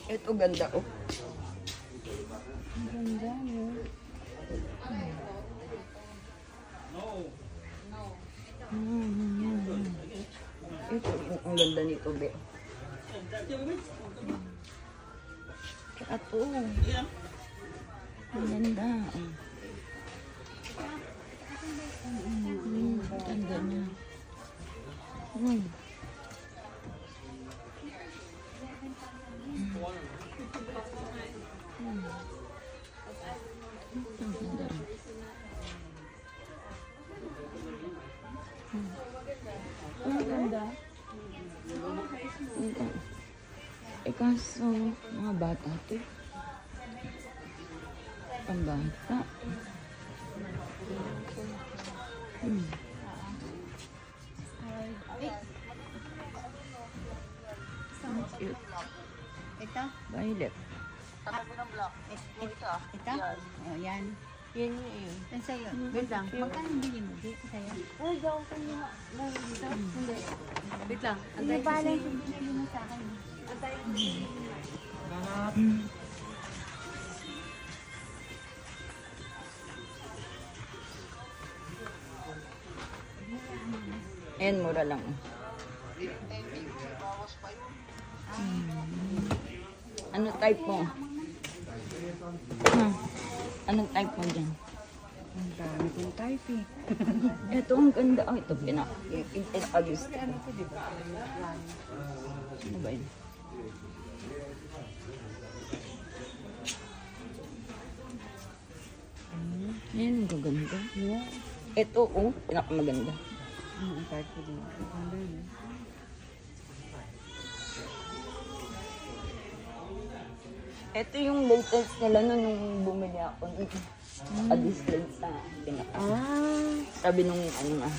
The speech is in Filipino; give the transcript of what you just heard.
Ito ganda oh. Ganda no. Ito ang ganda nito, be. Ito. Ang ganda. Ganda niya. Ang ganda. Eh kaso, mga bata to. Ang bata. Ito? Violet. Ito? Oh, yan. Yan yun. Yan sa'yo. Wait lang. Magkano bili mo? Dito sa'yo. Ay, daw ko niya. Dito? Hindi. Wait lang. Hindi Antay ba kasi. lang yung bili mo sa akin? Antay. Ayan, mura lang. Ano type mo? Anong type mo dyan? Ang dami kong type eh. Ito ang ganda. Oh, ito pinaka-gusto ko. Ano ba yun? Ayan, ang gaganda. Ito, oh, pinakamaganda. Ang type ko din. Ang ganda yun. Ito yung latest nila nung bumili ako. A-display sa pinaka. Sabi nung ano nga.